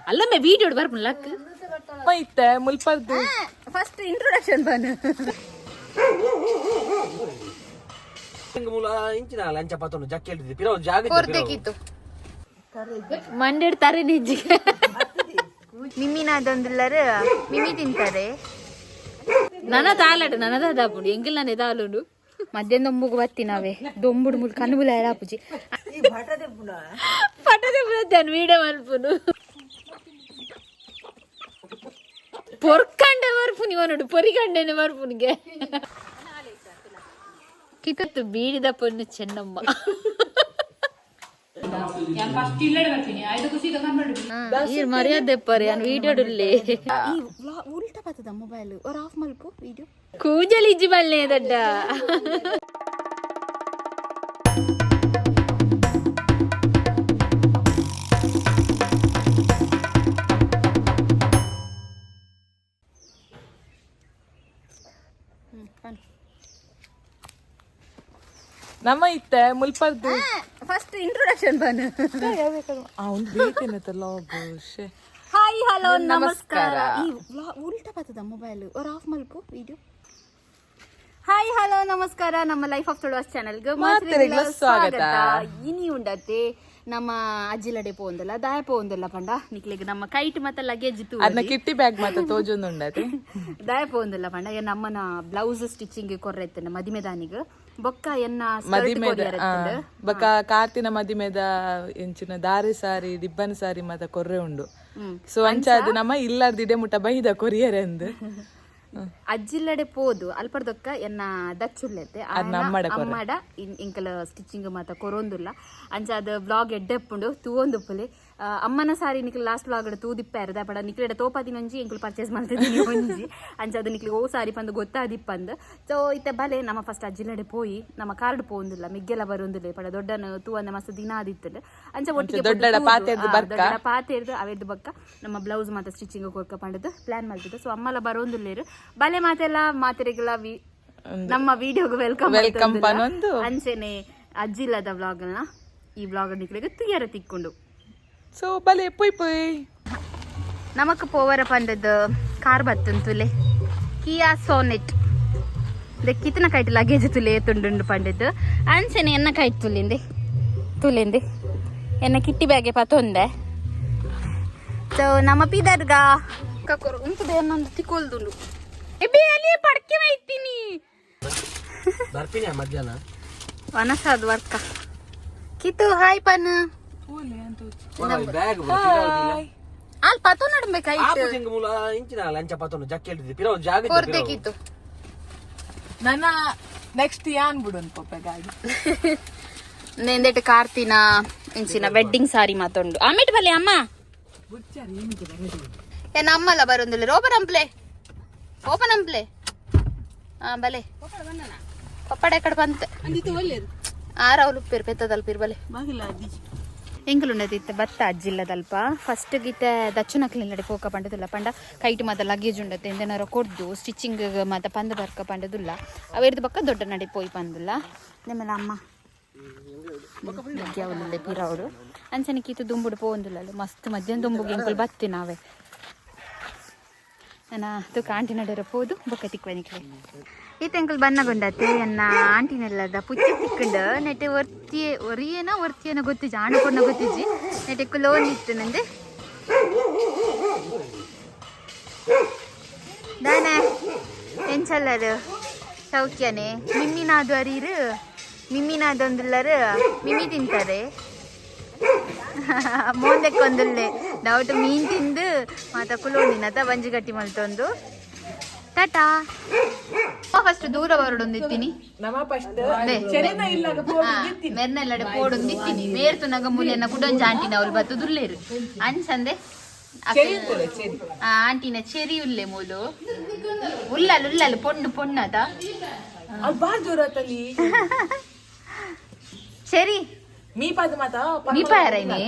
ಅಲ್ಲಮ್ಮೆ video ಬರ್ಪುನ್ luck ಮೈತೆ ಮುಲ್ಪರ್ದು first introduction ಬನ್ ಕೊರ್ತೆಕಿತ್ತು ಮಂಡ್ಯಡ್ ತಾರೆ ನಿಜ್ಜಿ ಮಿಮ್ಮಿನಾದೊಂದುಲ್ಲರು ಮಿಮಿ ತಿಂತಾರೆ ನನ್ನ ತಾಲಡು ನನ್ನದ ದಾಪುಂಡು ಎಂಗಿಲ್ ನಾನು ಎದಾಲುಂಡು ಮಧ್ಯಾಹ್ನ ದೊಂಬುಗು ಬತ್ತಿ ನಾವೇ ದೊಂಬುಡು ಮುಲ್ ಕಣ್ಣುಬುಲ ಹೇಳಾಪುಜಿ ಪಟದೆ ಬರ್ತೇನೆ ವೀಡಿಯೋ ಮಲ್ಪುನು ಪೊರ್ಕಂಡೆ ಬರ್ಪುನಿ ಇವನೋಡು ಪೊರಿಕಂಡೇನೆ ಬರ್ಪುನಿಗೆ ಕಿತ್ತು ಬೀಡಿದ ಪೊಣ್ಣು ಚೆನ್ನಮ್ಮ ಮರ್ಯಾದೆ ಪರಿ ನಾನು ವಿಡಿಯೋ ಉಲ್ಟಾ ಬರ್ತದ ಮೊಬೈಲ್ ಅವ್ರು ಆಫ್ ಮಲ್ಪು ವಿಡಿಯೋ ಕೂಜಲಿ ಇಜ್ಜಿ ಬಲ್ಲೆ ದಡ್ಡ ನಮ್ಮ ಇತ್ತೆ ಮುಲ್ಪರ್ದು ಫಸ್ಟ್ ಇಂಟ್ರೊಡಕ್ಷನ್ ಬನ್ ಅವ್ನು ಬೇಕೇನತ್ತಲ್ಲ ಹಾಯ್ ಹಲೋ ನಮಸ್ಕಾರ ಉಲ್ಟಾ ಬರ್ತದ ಮೊಬೈಲ್ ಅವ್ರು ಆಫ್ ಮಲ್ಪು ವಿಡಿಯೋ ಹಾಯ್ ಹಲೋ ನಮಸ್ಕಾರ ನಮ್ಮ ಲೈಫ್ ಆಫ್ ತುಳುವಾಸ್ ಚಾನೆಲ್ಗೆ ಸ್ವಾಗತ ಇನಿ ಉಂಡತ್ತೆ ನಮ್ಮ ಅಜ್ಜಿಲಡೆ ಪೋಂದಲ್ಲ ದಾಯ ಪೋಂದಲ್ಲ ಪಂಡ ನಿಕ್ಲಿಗೆ ನಮ್ಮ ಕೈಟ್ ಮತ್ತೆ ಲಗೇಜ್ ತೂ ಅದನ್ನ ಕಿಟ್ಟಿ ಬ್ಯಾಗ್ ಮತ್ತೆ ತೋಜೊಂದು ಉಂಡತ್ತೆ ದಾಯ ಪೋಂದಲ್ಲ ಪಂಡ ನಮ್ಮನ ಬ್ಲೌಸ್ ಸ್ಟಿಚಿಂಗ್ ಕೊರ್ರೆತ್ತನ ಮದಿಮೆದಾನಿಗೆ ಬೊಕ್ಕ ಎನ್ನ ಬೊಕ್ಕ ಕಾರ್ತಿನ ಮದಿಮೆದ ಎಂಚಿನ ದಾರಿ ಸಾರಿ ದಿಬ್ಬನ ಸಾರಿ ಮತ್ತ ಕೊರ್ರೆ ಉಂಡು ಸೊ ಅಂಚಾದ ನಮ್ಮ ಇಲ್ಲಾರ್ದಿಡೆ ಮುಟ್ಟ ಬೈದ ಕೊರಿಯರೆ ಅಂದ್ ಅಜ್ಜಿಲ್ಲಡೆ ಪೋದು ಅಲ್ಪರ್ದೊಕ್ಕ ಎನ್ನ ದಚ್ಚುಲ್ಲೆತ್ತೆ ಅಮ್ಮಡ ಇಂಕಲ ಸ್ಟಿಚಿಂಗ್ ಮಾತ ಕೊರೊಂದುಲ್ಲ ಅಂಚಾದ ಬ್ಲಾಗ್ ಎಡ್ಡೆಪ್ಪುಂಡು ತೂವೊಂದು ಪುಲೆ ಅಮ್ಮನ ಸಾರಿ ನಿಕ್ಲು ಲಾಸ್ಟ್ ಬ್ಲಾಗ್ ತೂದಿಪ್ಪಾರು ದಾಪಡ ನಿಕ್ಲೆಡ ತೋಪಾದಿನ ಒಂಜಿ ಎಂಕುಲು ಪರ್ಚೇಸ್ ಮಾಡ್ತಿದ್ದೀನಿ ಒಂಜಿ ಅಂಚಾದ ನಿಕ್ಲಿಗೆ ಓ ಸಾರಿ ಪಂದು ಗೊತ್ತಾದಿಪ್ಪಂದು ಸೊ ಇತ್ತ ಬಲೆ ನಮ್ಮ ಫಸ್ಟ್ ಅಜ್ಜಿಲಡೆ ಪೋಯಿ ನಮ್ಮ ಕಾರ್ಡ್ ಪೋಂದಿಲ್ಲ ಮಿಗ್ಗೆಲ್ಲ ಬರೋಂದಿಲ್ಲ ಪಡ ದೊಡ್ಡನ ತೂವಂದ ಮಸ್ತ್ ದಿನ ಆದಿತ್ತಲ್ಲ ಅಂಚ ಒಟ್ಟಿಗೆ ಪಾತೆರ್ದು ಅವೆದ್ದು ಬಕ್ಕ ನಮ್ಮ ಬ್ಲೌಸ್ ಮಾತ ಸ್ಟಿಚಿಂಗ್ ಕೊರ್ಕ ಪಂಡದು ಪ್ಲಾನ್ ಮಾಡ್ತಿದ್ದು ಸೊ ಅಮ್ಮಲ ಬರೋಂದಿಲ್ಲೇರು ಬಲೆ ಮಾತೆಲ್ಲ ಮಾತೆರೆಗೆಲ್ಲ ನಮ್ಮ ವಿಡಿಯೋಗೆ ವೆಲ್ಕಮ್ ಅಂಚೆನೆ ಅಜ್ಜಿಲ್ಲದ ವ್ಲಾಗ್ ನ ಈ ವ್ಲಾಗ್ ನಿಕ್ಲಿಗೆ ತುಯ್ಯರ ತಿಕ್ಕೊಂಡು ಸೊ ಬಲೆ ಪೊಯ್ ಪೊಯ್ ನಮಕ್ ಪೋವರ ಪಂಡದ ಕಾರ್ ಬತ್ತುಂತುಲೆ ಕಿಯಾ ಸೋನೆಟ್ ಕಿತ್ತನ ಕೈಟ್ ಲಗೇಜ್ ತುಲೆ ತುಂಡು ಪಂಡದ್ದು ಅಂಚೆನೆ ಎನ್ನ ಕೈಟ್ ತುಲೆಂದೆ ಎನ್ನ ಕಿಟ್ಟಿ ಬ್ಯಾಗೆ ಪತ್ತೊಂದೆ ಸೊ ನಮ್ಮ ಪಿದರ್ಗ ಕಕೊರು ಉಂಟುದೆ ಅನ್ನೊಂದು ತಿಕ್ಕೊಲ್ದುಂಡು ಎಬಿ ಅಲ್ಲಿ ಪಡ್ಕೆ ಮೈತೀನಿ ಬರ್ತೀನಿ ಮಧ್ಯಾಹ್ನ ವನಸಾದ್ ವರ್ಕ ಕಿತ್ತು ಹಾಯ್ ಪನ್ ಬ್ಯಾಗ್ ಅಲ್ಲಿ ಪತ್ತೋ ನಡ್ಬೇಕಾಯ್ತು ಇಂಚಿನ ಲಂಚ ಪತ್ತೊಂದು ಜಕ್ಕೆ ಪಿರೋ ಜಾಗ ಕೊರ್ತೆಕಿತ್ತು ನನ್ನ ನೆಕ್ಸ್ಟ್ ಯಾನ್ ಬಿಡು ಅನ್ಕೋಪೆ ಗಾಡಿ ನೆಂದೆಟ್ ಕಾರ್ತಿನ ಇಂಚಿನ ವೆಡ್ಡಿಂಗ್ ಸಾರಿ ಮಾತೊಂಡು ಆಮೇಟ್ ಬಲ್ಲೆ ಅಮ್ಮ ಏನ ಅಮ್ಮಲ್ಲ ಬರೊಂದಿಲ್ಲ ಓಪನ್ ಅಂಪ್ಲೆ ಹಾ ಬಲೆ ಪಪ್ಪಡ ಕಡೆ ಬಂತ ಆರವಲು ಉಪ್ಪಿರ್ ಪೆತ್ತದಲ್ಪಿರ್ ಬಲೆ ಎಂಕುಲುಂಡದಿತ್ತೆ ಬತ್ತ ಅಜ್ಜಿಲ್ಲದಲ್ಪ ಫಸ್ಟ್ ಗೀತೆ ದಚ್ಚುನಕ್ಲಿಲ್ಲಡೆ ಪೋಕ ಪಂಡದುಲ್ಲ ಪಂಡ ಕೈಟ್ ಮಾತ ಲಗೇಜ್ ಉಂಡತ್ತೆ ಎಂದೇನಾರ ಕೊಡ್ದು ಸ್ಟಿಚಿಂಗ್ ಮಾತ ಪಂದ ಬರ್ಕ ಪಂಡದುಲ್ಲ ಅವೆರ್ದು ಬಕ್ಕ ದೊಡ್ಡ ನಡೆ ಪೋಯಿ ಪಂದುಲ್ಲ ನಿಮ್ಮೆಲ್ಲ ಅಮ್ಮ ಅವಳು ಪಿರವಡು ಅಂಚನೆ ಕೀತು ದುಂಬುಡು ಪೋಂದಿಲ್ಲ ಮಸ್ತ್ ಮಧ್ಯಾಹ್ನ ದುಂಬುಗೆ ಎಂಕುಲು ಬತ್ತಿ ನಾವೇ ನನ್ನ ತು ಆಂಟಿ ನಡರ ಪೋದು ಬೊಕ್ಕ ತಿಕ್ವನಿಕ್ಲೆ ಈತ ಎಂಕಲ್ ಬನ್ನಗೊಂಡತ್ತೆ ಎನ್ನ ಆಂಟಿನೆಲ್ಲದ ಪುಚ್ಚ ತಿಕ್ಕಂಡು ನೆಟ್ಟೆ ಒರ್ತಿಯೇನ ಗೊತ್ತಿಜ್ಜಿ ಆಣಕೊಂಡ ಗೊತ್ತಿಜ್ಜಿ ನೆಟ್ಟೆಕ್ಕು ಲೋನ್ ಇತ್ತು ನಂದೆ ದಾನೆ ಎಂಚಲ್ಲರು ಸೌಖ್ಯನೇ ಮಿಮ್ಮಿನಾದು ಅರೀರು ಮಿಮ್ಮಿನಾದೊಂದುಲ್ಲರು ಮಿಮಿ ತಿಂತಾರೆ ಮೋಂದೆಕ್ಕೊಂದುಲ್ಲೆ ಡೌಟ್ ಮೀನ್ ತಿಂದು ಮಾತ ಕುಲೋನಿನತ ಬಂಜಿ ಗಟ್ಟಿ ಮಲ್ತೊಂದು ಟಾಟಾ ಫಸ್ಟ್ ದೂರ ಹೊರಡೊಂದಿತ್ತೀನಿ ಮೆರ್ನೆಲ್ಲಡೆ ಪೋಡೊಂದಿತ್ತೀನಿ ಮೇರ್ತು ನಗ ಮೂಲೆಯನ್ನ ಕುಡೊಂಜಿ ಆಂಟಿನ ಅವ್ರು ಬತ್ತು ದುಲ್ಲೇರು ಅಂಚಂದೆ ಆಂಟಿನ ಚೆರಿ ಉಲ್ಲೆ ಮೂಲು ಉಲ್ಲಲು ಪೊಣ್ಣದ ಚೆರಿ ಮೀಪಾಯರೈನಿ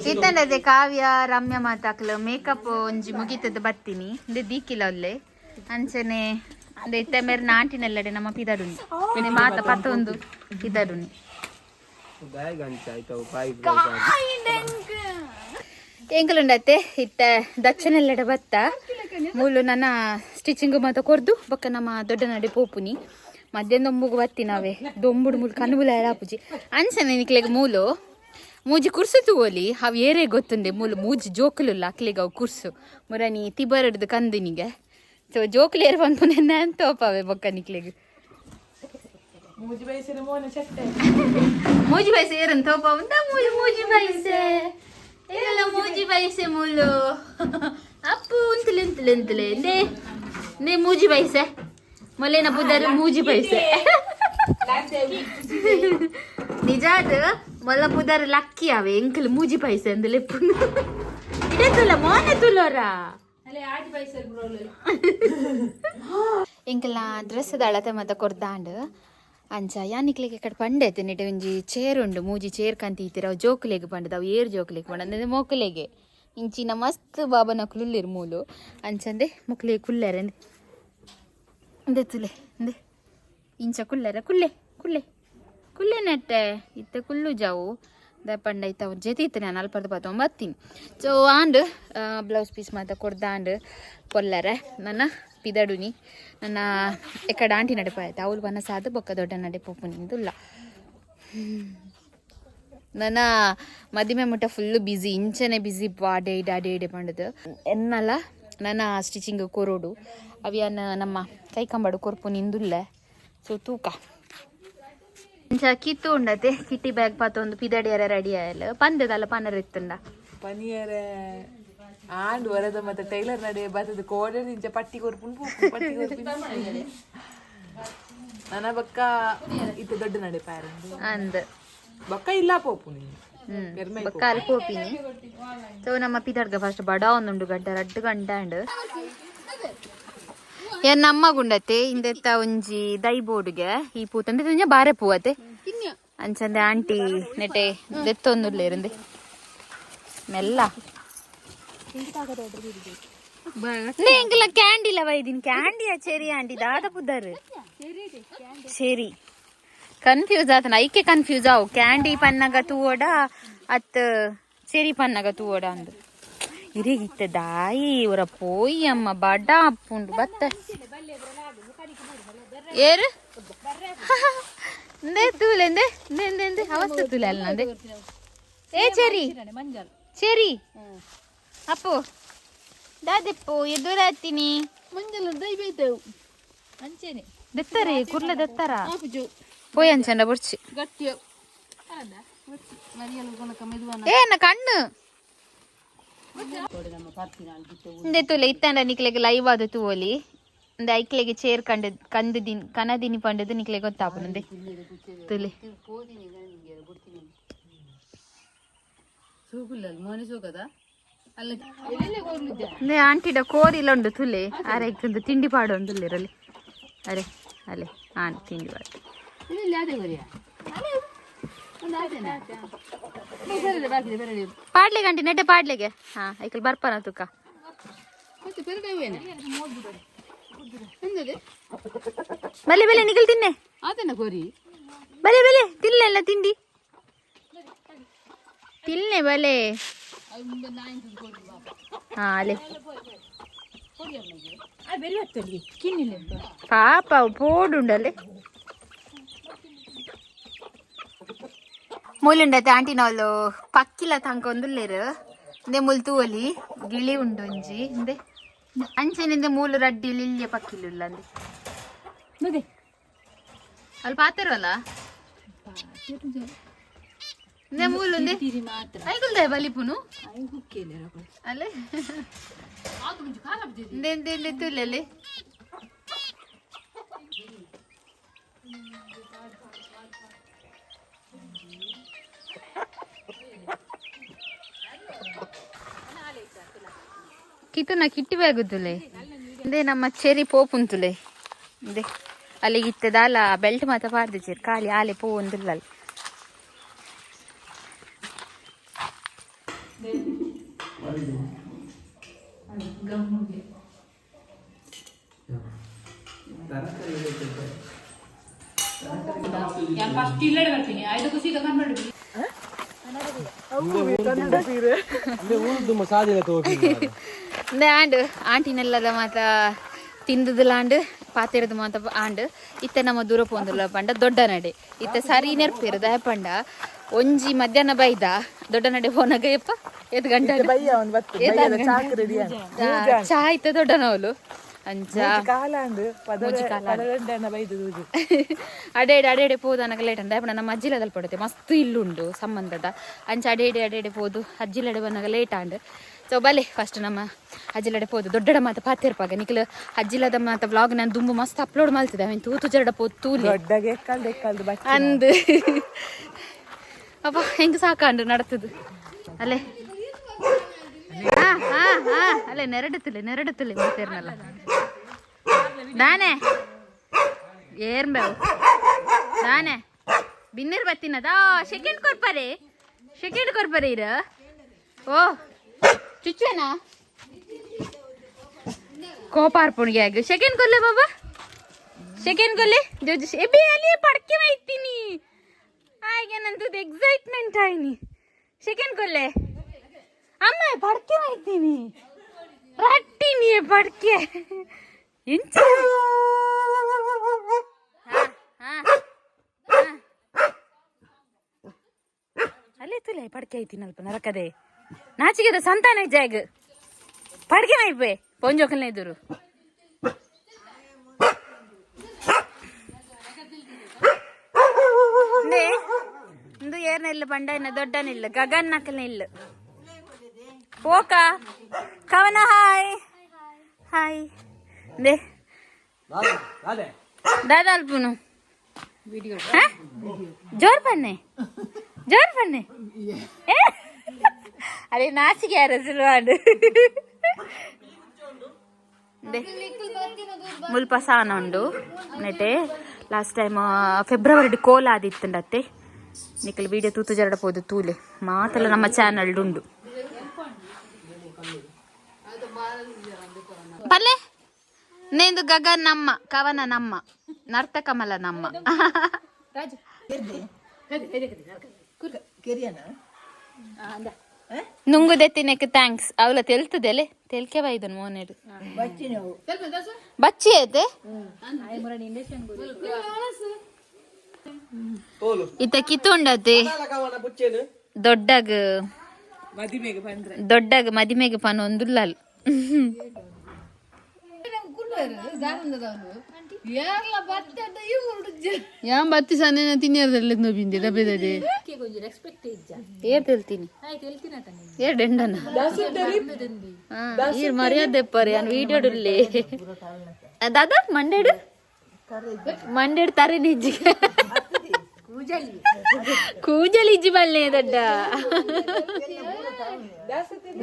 ಇತ್ತಂಡದೆ ಕಾವ್ಯ ರಮ್ಯ ಮಾತಾಕ್ಲು ಮೇಕಪ್ ಒಂಜಿ ಮುಗಿತದ ಬತ್ತೀನಿ ದೀಕಿಲ ಒಲ್ಲೆ ಅಂಚನೆ ಇತ್ತ ಮೇರೆ ನಾಂಟಿನೆಲ್ಲಡೆ ನಮ್ಮ ಪಿದಡುನಿ പിന്നെ ಮಾತ ಪತ್ತೊಂದು ಪಿದಡುನಿ ಎಂಕಲುಂಡತ್ತೆ ಇತ್ತ ದಚ್ಚನೆಲ್ಲಡೆ ಬತ್ತ ಮೂಲು ನನ್ನ ಸ್ಟಿಚಿಂಗ್ ಮಾತ ಕೊರ್ದು ಬೊಕ್ಕ ನಮ್ಮ ದೊಡ್ಡ ನಡೆ ಪೋಪುನಿ ಮಧ್ಯಾಹ್ನ ದೊಂಬುಗು ಬತ್ತಿನಾವೆ ದೊಂಬುಡು ಮೂಲು ಕಣ್ಣುಬುಲ ಎಳಾಪುಜಿ ಅಂಚನೆ ನಿಕ್ಲೆಗ್ ಮೂಲು ಮೂಜಿ ಕುರ್ಸು ತೂವಲಿ ಅವು ಏರೇ ಗೊತ್ತುಂಡೆ ಮೂಲು ಮೂಜಿ ಜೋಕುಲುಲ್ಲ ಅಕ್ಲೆಗ್ ಅವು ಕುರ್ಸು ಮುರನಿ ತಿಬರಡ್ದು ಕಂದಿನಿಗೆ ಸೊ ಜೋಕುಲು ಏರ್ ಬಂದ್ಪುನೆನ್ನ ಅಂತೋಪವೆ ಬೊಕ್ಕ ನಿಕ್ಲೆಗ್ ಮೂಜಿ ಬೈಸೆ ಏರಂತ ತೋಪ ಉಂಟ ಮೂಜಿ ಬೈಸೆ ಏನೆಲ್ಲ ಮೂಜಿ ಬೈಸೆ ಮೂಲು ಅಪ್ಪು ಉಂತಲೆ ನೇ ಮೂಜಿ ಬೈಸೆ ಮೊಲೇನ ಬುದ್ಧರು ಮೂಜಿ ಬೈಸೆ ನಿಜಾದ ಮೊಲ್ಲ ಬುದ್ಧರು ಲಕ್ಕಿ ಅವೆ ಎಂಕಲ್ ಮೂಜಿ ಬೈಸೆ ಅಂದಲೆ ಇಡೇ ತುಲ ಮೋನೆ ತುಲೋರ ಎಂಕಲ್ನ ಡ್ರೆಸ್ದ ಅಳತೆ ಮತ್ತ ಕೊರ್ದಾಂಡ್ ಅಂಚ ಯಾನಿಕ್ಲೆಗೆ ಕಡೆ ಪಂಡೈತೆ ನೆಟೆ ಒಂಜಿ ಚೇರ್ ಉಂಡು ಮೂಜಿ ಚೇರ್ ಕಂತೀತಿರ ಅವು ಜೋಕುಲೆಗ್ ಪಂಡದ ಅವು ಏರ್ ಜೋಕುಲೆಗ್ ಪಂಡ ಅಂದ್ರೆ ಮೊಕ್ಕಲೆಗೆ ಇಂಚಿನ ಮಸ್ತ್ ಬಾಬನ ಕುಲ್ಲುಲ್ಲಿರು ಮೂಲು ಅಂಚಂದೆ ಮೊಕ್ಕಲೆಗೆ ಕುಲ್ಲೆರೆ ಅಂದೆ ತುಲೆ ಅಂದೆ ಇಂಚ ಕುಲ್ಲೆರೆ ಕುಲ್ಲೆ ನೆಟ್ಟೆ ಇತ್ತ ಕುಲ್ಲು ಜಾವು ದಪಂಡ ಇತ್ತ ಅವ್ರ ಜೊತೆ ಇತ್ತು ನಾನು ಅಲ್ಪರ್ದು ಬತ್ತೀನಿ ಸೊ ಆಂಡ್ ಬ್ಲೌಸ್ ಪೀಸ್ ಮಾತ ಕೊಡ್ದಾಂಡ್ ಕೊಲ್ಲರೆ ನನ್ನ ಪಿದಡುನಿ ನನ್ನ ಎಕ್ಕಡ ಆಂಟಿ ನಡೆಪ ಆಯ್ತು ಅವಳು ಬನ್ನ ಸಾದು ಬೊಕ್ಕ ದೊಡ್ಡ ನಡೆ ಪೋಪು ನಿಂದುಲ್ಲ ನನ್ನ ಮದಿಮೆ ಮುಟ್ಟ ಫುಲ್ಲು ಬ್ಯುಸಿ ಇಂಚನೆ ಬ್ಯುಸಿ ಡೇ ಪಂಡದು ಎನ್ನಲ್ಲ ನನ್ನ ಸ್ಟಿಚಿಂಗ್ ಕೊರೋಡು ಅವಿಯನ್ನ ನಮ್ಮ ಕೈ ಕಂಬಡು ಕೊರ್ಪು ನಿಂದುಲ್ಲೆ ಸೊ ತೂಕ ಇಂಚ ಕಿತ್ತು ಉಂಡತೆ Kitty bag ಪಾತೊಂದು ಪಿದಡಿಯರ ready ಆಯಲ್ಲ ಪಂದೆದಲ್ಲ paneer ಇತ್ತುಂಡ ಪನಿಯರೆ and ವರದ ಮತ್ತೆ ಟೈಲರ್ ನಡೆ ಬತ್ತದ ಕೋಡೆ ಇಂಚ ಪಟ್ಟಿ ಕೊರ್ಪುಂಡು ಪಟ್ಟಿ ಕೊರ್ಪುಂಡು ನನ್ನ ಬಕ್ಕ ಇತ್ತು ದೊಡ್ಡ ನಡೆ ಪಾರಂದು ಅಂದ್ ಬಕ್ಕ ಇಲ್ಲ ಪೋಪು ನೀನು ಬಕ್ಕ ಅಲ್ಲಿ ಪೋಪಿನಿ ಸೊ ನಮ್ಮ ಪಿದಡ್ಗ ಫಸ್ಟ್ ಬಡ ಒಂದುಂಡು ಗಂಟೆ 2 ಗಂಟೆ ಅಂಡ್ ಏನ್ ನಮ್ಮ ಗುಂಡತೆ ಇಂದೆತ್ತ ಒಂಜಿ ದೈ ಬೋರ್ಡ್ಗೆ ಈ ಪೂತಂದೆ ತುಂಜ ಬಾರೆ ಪೂವತೆ ಅಂಚಂದೆ ಆಂಟಿ ನೆಟೆ ದೆತ್ತೊಂದುಲ್ಲೇರಂದೆ ಮೆಲ್ಲ ಎಂಕಲ ಕ್ಯಾಂಡಿಲ ವೈದಿನ್ ಕ್ಯಾಂಡಿಯ ಚೆರಿ ಆಂಟಿ ದಾದ ಪುದ್ದರ್ ಚೆರಿ ಕನ್ಫ್ಯೂಸ್ ಆತನ ಐಕೆ ಕನ್ಫ್ಯೂಸ್ ಆವು ಕ್ಯಾಂಡಿ ಪನ್ನಗ ತೂವೋಡ ಅತ್ ಚೆರಿ ಪನ್ನಗ ತೂವೋಡ ಅಂದು ಇರೇ ಇತ್ತ ದಾಯಿ ಇವರ ಪೋಯಿ ಅಮ್ಮ ಬಡ ಅಪ್ಪುಂಡು ಬತ್ತ ಏರು ತೂಲೆಂದೆ ಅವಸ್ಥೆ ತೂಲೆ ಅಲ್ಲ ನಂದೆ ಏ ಚೆರಿ ಅಪ್ಪು ದಾದೆಪ್ಪು ಎದುರಾತೀನಿ ದೆತ್ತರೆ ಕುರ್ಲೆ ದೆತ್ತಾರ ಪೋಯ್ ಅಂಚಂಡ ಬುರ್ಚಿ ಏನ ಕಣ್ಣು ಇಂದೆ ತುಲೆ ಇತ್ತಂಡ ನಿಕ್ಲೆಗೆ ಲೈವ್ ಆದ ತೂವಲಿ ಇಂದ ಐಕ್ಲೆಗೆ ಚೇರ್ ಕನದಿನಿ ಪಂಡದು ನಿಕ್ಲೆಗೆ ಗೊತ್ತಾಪು ನಂದೆ ತುಲೆ ಆಂಟಿಡ ಕೋರಿಲ ಉಂಡು ತುಲೆ ಆರೈತಂದು ತಿಂಡಿ ಪಾಡು ಒಂದುಲ್ಲಿರಲಿ ಅರೆ ಅಲೆ ಆನ್ ತಿಂಡಿ ಪಾಡು ಪಾಡ್ಲೆ ಗಂಟೆ ನೆಟ್ಟೆ ಪಾಡ್ಲೆಗೆ ಹಾ ಐಕಲ್ ಬರ್ಪನ ತುಕ ಬಲೆ ನಿಗಲ್ ತಿನ್ನೆ ಬಲೆ ತಿನ್ನೆಲ್ಲ ತಿಂಡಿ ತಿನ್ನೆ ಬಲೆ ಹಾ ಅಲೆ ಪಾಪ ಪೋಡುಂಡಲೆ ಮೂಲುಂಡತೆ ಆಂಟಿನವಳು ಪಕ್ಕಿಲ ತನಕ ಒಂದುಲ್ಲೇರು ಇಂದೆ ಮುಲ್ ತೂವಲಿ ಗಿಳಿ ಉಂಡು ಒಂಜಿ ಇಂದೆ ಅಂಚೆನಿಂದ ಮೂಲು ರಡ್ಡಿ ಇಲ್ಲಿಯ ಪಕ್ಕಿಲ್ಲ ಅಂದೆ ಅಲ್ಲಿ ಪಾತಿರಲ್ಲ ಇಂದೆ ಮೂಲು ಐಗುಲ್ದೆ ಬಲಿಪುನು ಅಲ್ಲೇ ಇಂದೆ ತುಲ್ಲಲ್ಲಿ ಕಿತ್ತುನ ಕಿಟ್ಟಿವಾಗುತ್ತಲೆ ಇಂದೇ ನಮ್ಮ ಚೆರಿ ಪೋಪುಂತುಲೆ ಇಂದೇ ಅಲ್ಲಿಗೆ ಇತ್ತದಾಲ ಬೆಲ್ಟ್ ಮಾತ ಪಾರ್ದು ಚೇರಿ ಖಾಲಿ ಆಲೆ ಪೋ ಒಂದಿಲ್ಲ ಆಂಡ್ ಆಂಟಿನೆಲ್ಲದ ಮಾತ ತಿಂದದಲಾಂಡ್ ಪಾತೆರದು ಮಾತ ಆಂಡ್ ಇತ್ತೆ ನಮ್ಮ ದೂರ ಪೋಂದುಲ್ಲ ಪಂಡ ದೊಡ್ಡ ನಡೆ ಇತ್ತೆ ಸರಿ ನೆರ್ಪೇರು ದಯ ಪಂಡ ಒಂಜಿ ಮಧ್ಯಾಹ್ನ ಬೈದ ದೊಡ್ಡ ನಡೆ ಪೋನಾಗ ಯಪ್ಪ 8 ಗಂಟೆ ಚಾ ಇತ್ತೆ ದೊಡ್ಡನವಲು ಅಂಚ ಅಡೇಡೆ ಪೋದು ಅನ್ನಕ ಲೇಟ್ ಅಂದ ನಮ್ಮ ಅಜ್ಜಿಲದಲ್ಲಿ ಪಡುತ್ತೆ ಮಸ್ತ್ ಇಲ್ಲುಂಡು ಸಂಬಂಧದ ಅಂಚ ಅಡೇಡೆ ಪೋದು ಅಜ್ಜಿಲಡೆ ಬಂದಾಗ ಲೇಟ್ ಆಂಡ್ ಸೊ ಬಲೆ ಫಸ್ಟ್ ನಮ್ಮ ಅಜ್ಜಿಲಡೆ ಪೋದು ದೊಡ್ಡ ಮಾತ ಪಾತಿರ್ಪಾಗ ನಿಖಲ್ ಅಜ್ಜಿಲದ ಮಾತ ವ್ಲಾಗ್ ನಾನು ದುಂಬು ಮಸ್ತ್ ಅಪ್ಲೋಡ್ ಮಾಡ್ತಿದ್ದೆ ಅವನ್ ತೂತು ಜರಡ ಪೋದು ತೂಲಿ ಅಂದ್ ಅಪ್ಪ ಹೆಂಗ ಸಾಕಂಡು ನಡತದು ಅಲ್ಲೇ ಅಲ್ಲೇ ನೆರಡುತ್ತಲೆ ಮಾತೇರ್ನಲ್ಲ ದಾನೆ ಏರ್ ಬೇವು ದಾನೆ ಬಿನ್ನೀರ್ ಬತ್ತಿನದ ಸೆಕೆಂಡ್ ಕೊರ್ಪರೆ ಇರ ಓ ಚುಚ್ಚೇನಾ ಕೋಪಾರ್ಪುಣಿಗೆ ಆಗ ಸೆಕೆಂಡ್ ಕೊಲ್ಲೆ ಬಾಬಾ ಸೆಕೆಂಡ್ ಕೊಲ್ಲೆ ಎಬಿ ಅಲ್ಲಿ ಪಡ್ಕೆ ಮೈತೀನಿ ಹಾಗೆ ನಂತದ್ದು ಎಕ್ಸೈಟ್ಮೆಂಟ್ ಆಯ್ನಿ ಸೆಕೆಂಡ್ ಕೊಲ್ಲೆ ಅಮ್ಮ ಪಡ್ಕೆ ಮೈತೀನಿ ರಟ್ಟಿನಿ ಪಡ್ಕೆ ಎಂಚ ಅಲ್ಲೇ ತುಲೆ ಪಡ್ಕೆ ಐತೀನಿ ಅಲ್ಪ ನರಕದೆ ನಾಚಿಗೆದ ಸಂತಾನ ಜಾಗ ಪಡ್ಕೆ ಮೈಪೆ ಪೊಂಜೋಕಲ್ನ ಎದುರು ಇಂದು ಏರ್ನಿಲ್ಲ ಬಂಡನ ದೊಡ್ಡನಿಲ್ಲ ಗಗನ್ ನಕಲ್ನ ಇಲ್ಲ ಪೋಕ ಕವನ ಹಾಯ್ ದೇ दादा अल्पुनु जोर पन्ने अरे नाचिके यार सिलवाड ಮುಲ್ಪ ಸಾನ ಉಂಡು ನೆಟೆ ಲಾಸ್ಟ್ ಟೈಮ್ ಫೆಬ್ರವರಿ ಕೋಲ ಆದಿತ್ತಂಡತ್ತೆ ನಿಖಲ್ ವಿಡಿಯೋ ತೂತು ಜರಡ ಪೋದು ತೂಲೆ ಮಾತೆಲ್ಲ ನಮ್ಮ ಚಾನಲ್ ಉಂಡು ಪಲ್ಲೆ ನೇಂದು ಗಗನ್ ನಮ್ಮ ಕವನ ನಮ್ಮ ನರ್ತಕಮಲ ನಮ್ಮ ನುಂಗುದೆತ್ತಿನಕ್ಕೆ ಥ್ಯಾಂಕ್ಸ್ ಅವಳ ತೆಲ್ತದೆಲೆ ತೆಲ್ಕೆ ಬೈದನ್ ಮೋನೇಡು ಬಚ್ಚಿ ಐತೆ ಇತ್ತ ಕಿತ್ತುಂಡತೆ ದೊಡ್ಡಗ ಮದಿಮೆಗೆ ಪನ್ ಒಂದುಲ್ಲಲ್ ಯಾಂ ಬತ್ತಿ ಸಣ್ಣ ತಿನ್ನಿಯರ್ದಲ್ಲ ನೋಬಿಂದೆ ದಬ್ಬೆದದೆ ಏರ್ ತೆಲ್ತೀನಿ ಏರ್ ಡೆಂಡನ ಈರ್ ಮರ್ಯಾದೆ ಪರಿ ಅನ್ ವಿಡಿಯೋ ಡುಲ್ಲೆ ದಾದಾ ಮಂಡೇಡು ತಾರೆ ನಿಜ್ಜಿಗೆ ಕೂಜಲಿ ಇಜ್ಜಿ ಬಲ್ಲೆ ದಡ್ಡ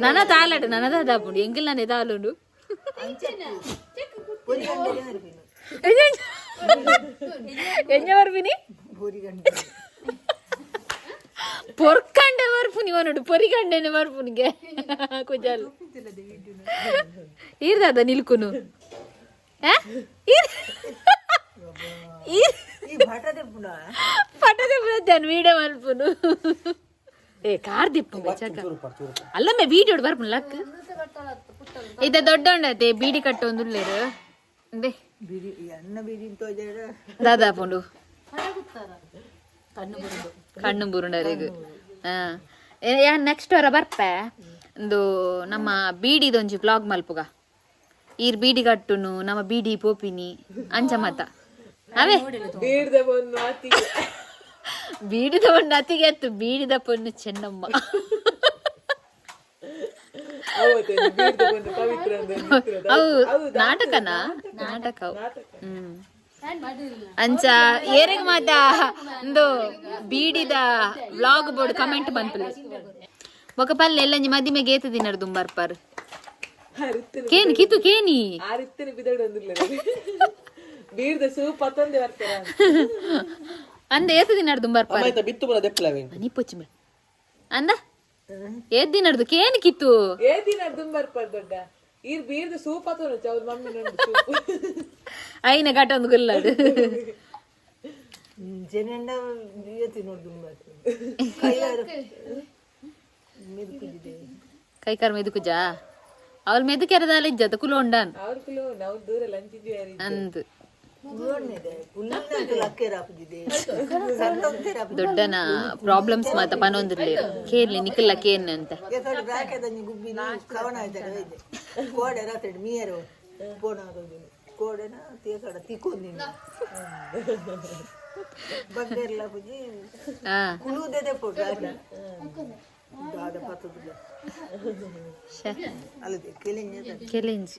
ನನ್ನ ತಾಲಡು ನನ್ನ ದಾದಾಪುಂಡು ಎಂಗಿಲ್ ನಾನು ಎದಾಲುಂಡು ಎಂಜ ಬರ್ಬಿನಿ ಪೊರ್ಕಂಡೆ ಬರ್ಪುನಿ ಅವನೋಡು ಪೊರಿಗಂಡೆನೆ ಬರ್ಪುನಿಗೆ ಕುಜಾಲು ಈರ್ದಾದ ನಿಲ್ಕುನು ಪಟದೆ ಬುಡದ್ದಾನು ವೀಡಿಯೋ ಮಲ್ಪುನು ಏ ಕಾರ್ ದಿಪ್ಪು ಅಲ್ಲಮ್ಮೆ ವೀಡಿಯೋ ಬರ್ಪುನು ಲಕ್ ಇದ ದೊಡ್ಡ ಉಂಡತೆ ಬೀಡಿ ಕಟ್ಟ ಒಂದುಲ್ಲೇರು ದಾದಾ ಪುಂಡು ಕಣ್ಣು ಬುರುಂಡರಿಗು ಯಾನ್ ನೆಕ್ಸ್ಟ್ ವಾರ ಬರ್ಪೆ ಒಂದು ನಮ್ಮ ಬೀಡಿದೊಂಜಿ ವ್ಲಾಗ್ ಮಲ್ಪುಗ ಈರ್ ಬೀಡಿ ಕಟ್ಟುನು ನಮ್ಮ ಬೀಡಿ ಪೋಪಿನಿ ಅಂಚ ಮತ ಅವೇ ಬೀಡಿದ ಒಂದು ಅತಿಗೆ ಎತ್ತು ಬೀಡಿದ ಪೊನ್ನು ಚೆನ್ನಮ್ಮ ಅವು ನಾಟಕನಾ ನಾಟಕ ಅಂಚ ಏರೆಗ್ ಮಾತ ಒಂದು ಬೀಡಿದ ವ್ಲಾಗ್ ಬೋರ್ಡ್ ಕಮೆಂಟ್ ಬಂತು ಬೊಕ ಪಲ್ಲೆ ಎಲ್ಲಂಜಿ ಮದಿಮೆಗೆ ಏತು ದಿನರು ದುಂಬರ್ಪರ್ ಕೇನ್ ಕಿತ್ತು ಕೇನಿ ಅಂದ ಏತು ದಿನರು ದುಂಬರ್ಪರ್ ನೀ ಪೊಚ್ಚಿ ಅಂದ ಏದ್ ದಿನರ್ದು ಕೇನ್ ಕಿತ್ತು ಏದಿನ ದುಂಬರ್ಪರ್ ದೊಡ್ಡ ಈರ್ ಬೀರ್ದು ಸೂಪ್ ಆತೋನ ಅವ್ರ ಮಮ್ಮಿ ನೋಡಿ ಸೂಪ್ అయిన గట ಒಂದು గుల్లాడు ಜನೆಂಡ ಬಿಯತಿ ನೋಡು ಕೈಕಾರ್ ಮೆದುಕುಜಾ ಅವಳ ಮೆದುಕೆರದಾಲ ಇಜ್ಜತ ಕುಲು ಉಂಡಾನ್ ಅವ್ರ ಕಿಲೋ ನಾವು ದೂರ ಲಂಚ್ ಇದ್ವಿ ಅಂದು ಲಕ್ಕೆ ರಾಪುದಿದೆ ದೊಡ್ಡನ ಪ್ರಾಬ್ಲಮ್ಸ್ ಮಾತ ಪನೊಂದಿರ್ಲಿ ಕೇರ್ಲಿ ನಿಖಿಲ್ಲ ಕೇನ್ ಅಂತ ಬ್ರಾಕೆದ ಗುಬ್ಬಿ ಕವಣ ಇದ್ದಾರೆ ಕೋಡೆ ರಾತ್ರಿ ಮೀಯರು ಪೋಣ ಕೋಡೆನ ತೀಕಡ ತಿಕ್ಕೊಂದಿನ ಬಗ್ಗೆರ್ಲ ಬುಜಿ ಕುಳುವುದೇ ಪೋಟ ದಾದ ಪತ್ತದಿಲ್ಲ ಅಲ್ಲದೆ ಕೆಲೆಂಜಿ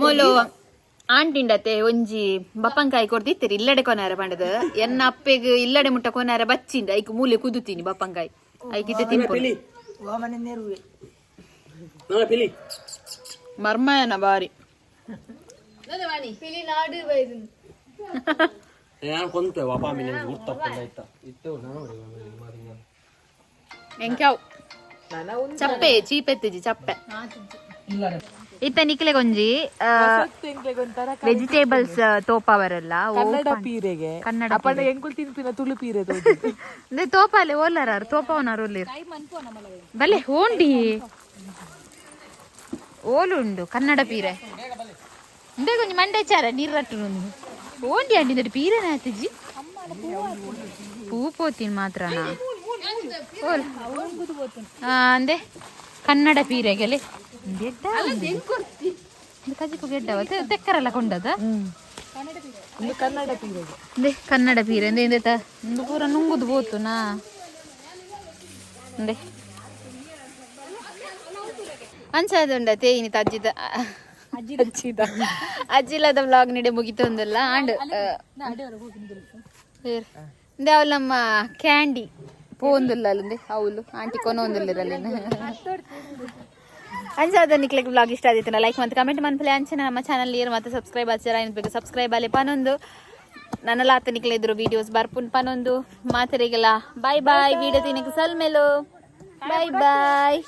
ಮೊಲು ಆಂಟಿಂಡತೆ ಒಂಜಿ ಬಪ್ಪಂಕಾಯಿ ಕೊಡ್ತಿತ್ತೀರಿ ಇಲ್ಲಡೆ ಕೊನಾರ ಪಂಡದ ಎನ್ನ ಅಪ್ಪೆಗ್ ಇಲ್ಲಡೆ ಮುಟ್ಟ ಕೊನಾರ ಬಚ್ಚಿಂಡ ಐಕ್ ಮೂಲೆ ಕುದುತ್ತೀನಿ ಬಪ್ಪಂಕಾಯಿ ಐಕಿತೆ ತಿನ್ಪೊಲಿ ಮರ್ಮಯನ ಬಾರಿ ನಾನು ಕೊಂತೆ ವಾಪಾಮಿ ನಿಮ್ಗೆ ಗುರ್ತಪ್ಪಾಯ್ತಾ ಇತ್ತು ನೋಡಿ ಎಂಕ್ಯಾವ್ ಚಪ್ಪೆ ಚೀಪೆತ್ತಿಜಿ ಚಪ್ಪೆ ಇತ್ತ ನಿಕ್ಲೆ ಗೊಂಜಿ ವೆಜಿಟೇಬಲ್ಸ್ ತೋಪವರಲ್ಲ ಕನ್ನಡ ಪೀರೆಗೆ ಕನ್ನಡ ಅಪ್ಪಣ್ಣ ಎಂಕುಲ್ ತಿನ್ಪಿನ ತುಳು ಪೀರೆ ತೋಪಾಲೆ ಓಲಾರ ತೋಪವನಾರು ಒಲ್ಲಿರ್ ಬಲೆ ಹೋಂಡಿ ಓಲುಂಡು ಕನ್ನಡ ಪೀರೆ ಇಂದೇ ಕೊಂಚ ಮಂಡಚಾರ ನೀರ್ರಟ್ಟು ಓಂಡಿ ಅಂಡಿ ಪೀರೆನ ಆತಿಜಿ ಪೂ ಪೋತೀನಿ ಮಾತ್ರನಾ ಓಲ್ ಅಂದೆ ಕನ್ನಡ ಪೀರೆಗೆಲೆ ಕಜಿಕು ಗೆಡ್ಡವ ತೆಕ್ಕರಲ್ಲ ಕೊಂಡದ ಕನ್ನಡ ಪೀರೆಗೆ ಅಂದೆ ಕನ್ನಡ ಪೀರೆ ಅಂದೆ ಇಂದೇತ ಒಂದು ಪೂರ ನುಂಗುದು ಬೋತು ನಾ ಅಂದೆ ಅಂಚದುಂಡ ತೇಯಿನಿ ಅಜ್ಜಿದ ಅಜ್ಜಿಲದ ವ್ಲಾಗ್ ನಿಡೆ ಮುಗಿತು ಒಂದಲ್ಲ ಆಂಡ್ ಇಂದೆ ಅವಳು ನಮ್ಮ ಕ್ಯಾಂಡಿ పోందుల్లా అవులు ఆంటీ కొనొందుల్లిరಲ್ಲ ಅಂಜಾದ ನಿಕ್ಲೆಗ್ ವ್ಲಾಗ್ ಇಷ್ಟ ಆದಿತ್ತನ ಲೈಕ್ ಮತ್ತೆ ಕಮೆಂಟ್ ಮನ್ಪಲೆ ಅಂಚನೆ ನಮ್ಮ ಚಾನಲ್ ಏರ್ ಮತ್ತೆ ಸಬ್ಸ್ಕ್ರೈಬ್ ಆಚಾರ ಏನ್ ಬೇಕು ಸಬ್ಸ್ಕ್ರೈಬ್ ಆಲೆ ಪನೊಂದು ನನ್ನ ಲಾತ ನಿಕ್ಲೆ ಇದ್ರು ವಿಡಿಯೋಸ್ ಬರ್ಪುನ್ ಪನೊಂದು ಮಾತರಿಗೆಲ್ಲ ಬಾಯ್ ಬಾಯ್ ವಿಡಿಯೋ ತಿನಕ್ಕೆ ಸಲ್ಮೆಲು ಬಾಯ್ ಬಾಯ್